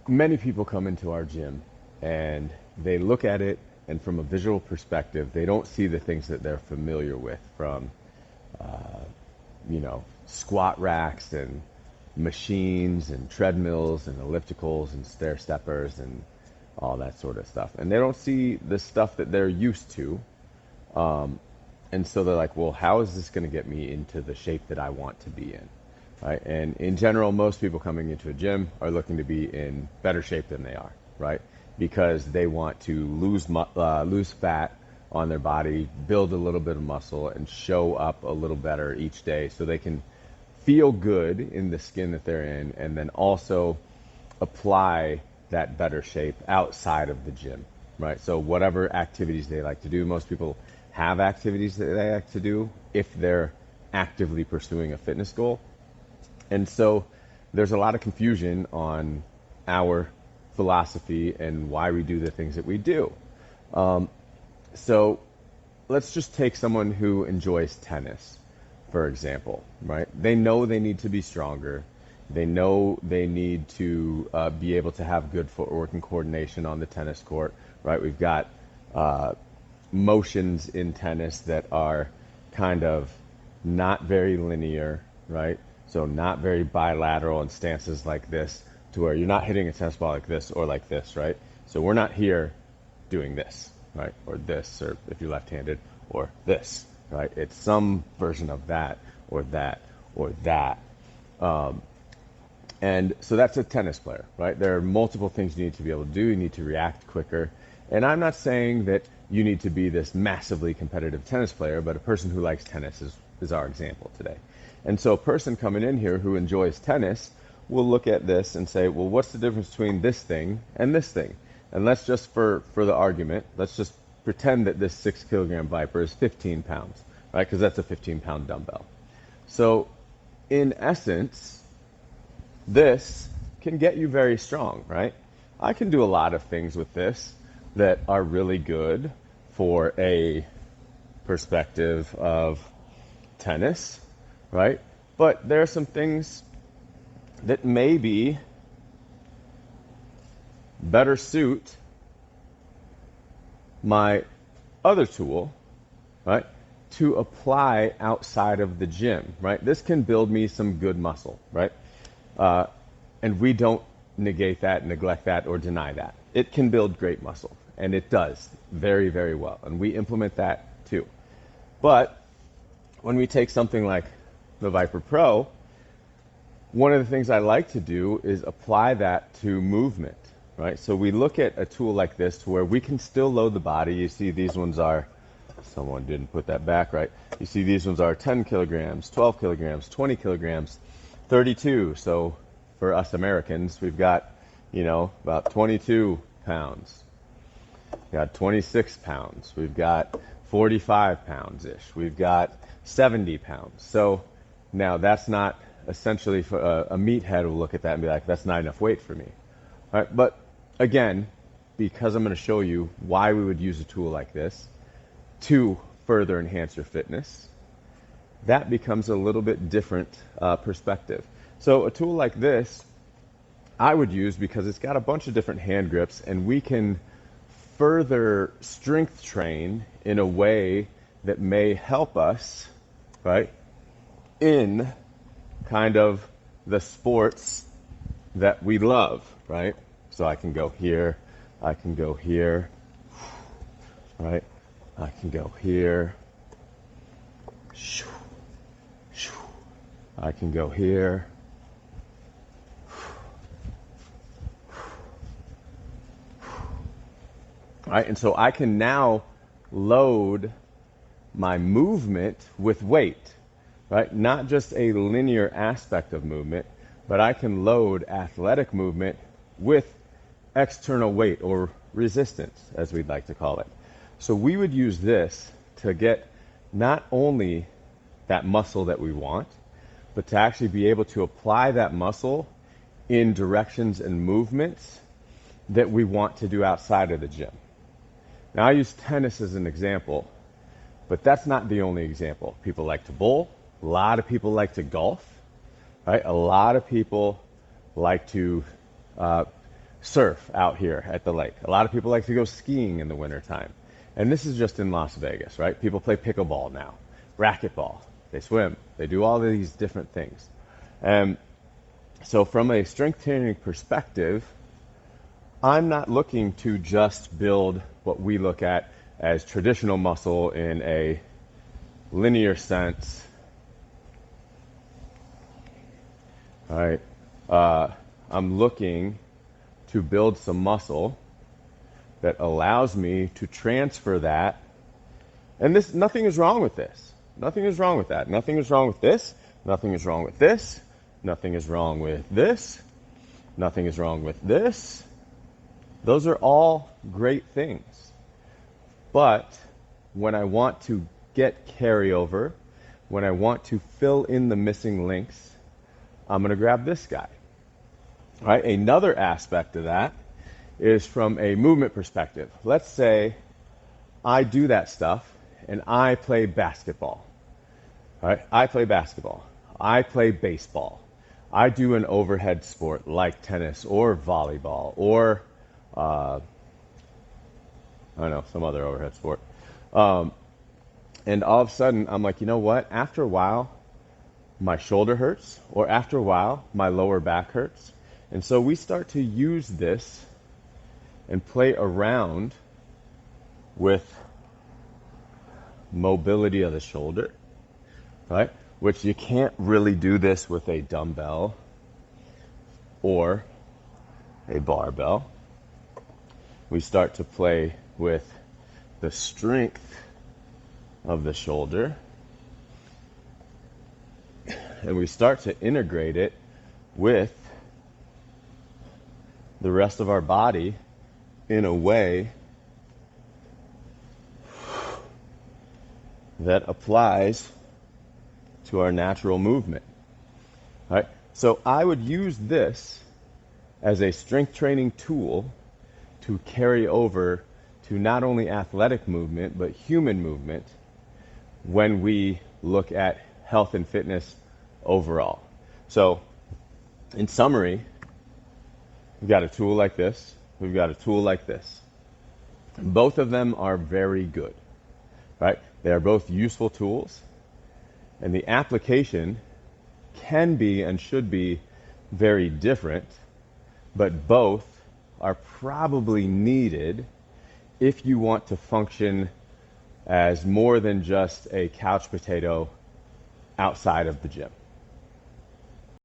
many people come into our gym and they look at it, and from a visual perspective, they don't see the things that they're familiar with from, squat racks and machines and treadmills and ellipticals and stair steppers and all that sort of stuff. And they don't see the stuff that they're used to. And so they're like, well, how is this going to get me into the shape that I want to be in? Right? And in general, most people coming into a gym are looking to be in better shape than they are, right? Because they want to lose fat on their body, build a little bit of muscle, and show up a little better each day so they can feel good in the skin that they're in, and then also apply that better shape outside of the gym, right? So whatever activities they like to do, most people have activities that they like to do if they're actively pursuing a fitness goal. And so there's a lot of confusion on our philosophy and why we do the things that we do. So let's just take someone who enjoys tennis, for example, right? They know they need to be stronger. They know they need to be able to have good footwork and coordination on the tennis court, right? We've got motions in tennis that are kind of not very linear, right? So not very bilateral in stances like this, to where you're not hitting a tennis ball like this or like this, right? So we're not here doing this, right? Or this, or if you're left-handed, or this, right? It's some version of that, or that, or that. And so that's a tennis player, right? There are multiple things you need to be able to do. You need to react quicker. And I'm not saying that you need to be this massively competitive tennis player, but a person who likes tennis is our example today. And so a person coming in here who enjoys tennis will look at this and say, well, what's the difference between this thing and this thing? And let's just, for the argument, let's just pretend that this 6 kilogram Viper is 15 pounds, right? Because that's a 15-pound dumbbell. So in essence, this can get you very strong, right? I can do a lot of things with this that are really good for a perspective of tennis, right? But there are some things that maybe better suit my other tool, right, to apply outside of the gym, right? This can build me some good muscle, right? And we don't negate that, neglect that, or deny that. It can build great muscle, and it does very, very well, and we implement that too. But when we take something like the Viper Pro, one of the things I like to do is apply that to movement, right? So we look at a tool like this to where we can still load the body. You see these ones are, someone didn't put that back right. You see these ones are 10 kilograms, 12 kilograms, 20 kilograms, 32. So for us Americans, we've got, about 22 pounds. We've got 26 pounds. We've got 45 pounds-ish. We've got 70 pounds. So now that's not essentially for a meathead will look at that and be like, that's not enough weight for me. All right, but again, because I'm going to show you why we would use a tool like this to further enhance your fitness, that becomes a little bit different perspective. So a tool like this I would use because it's got a bunch of different hand grips, and we can further strength train in a way that may help us, right, in kind of the sports that we love, right? So I can go here, I can go here, right? I can go here, I can go here, right? And so I can now load my movement with weight, right? Not just a linear aspect of movement, but I can load athletic movement with external weight, or resistance, as we'd like to call it. So we would use this to get not only that muscle that we want, but to actually be able to apply that muscle in directions and movements that we want to do outside of the gym. Now, I use tennis as an example, but that's not the only example. People like to bowl. A lot of people like to golf, right? A lot of people like to surf out here at the lake. A lot of people like to go skiing in the wintertime. And this is just in Las Vegas, right? People play pickleball now, racquetball, they swim, they do all of these different things. And so from a strength training perspective, I'm not looking to just build what we look at as traditional muscle in a linear sense. All right. I'm looking to build some muscle that allows me to transfer that. And this, nothing is wrong with this. Nothing is wrong with that. Nothing is wrong with this. Nothing is wrong with this. Nothing is wrong with this. Nothing is wrong with this. Those are all great things. But when I want to get carryover, when I want to fill in the missing links, I'm going to grab this guy. All right, another aspect of that is from a movement perspective. Let's say I do that stuff and I play basketball. All right, I play basketball. I play baseball. I do an overhead sport like tennis or volleyball or I don't know, some other overhead sport. And all of a sudden I'm like, you know what? After a while, my shoulder hurts, or after a while, my lower back hurts. And so we start to use this and play around with mobility of the shoulder, right? Which you can't really do this with a dumbbell or a barbell. We start to play with the strength of the shoulder, and we start to integrate it with the rest of our body in a way that applies to our natural movement. All right? So I would use this as a strength training tool to carry over to not only athletic movement, but human movement when we look at health and fitness overall. So, in summary, we've got a tool like this, we've got a tool like this. Both of them are very good, right? They are both useful tools, and the application can be and should be very different, but both are probably needed if you want to function as more than just a couch potato outside of the gym.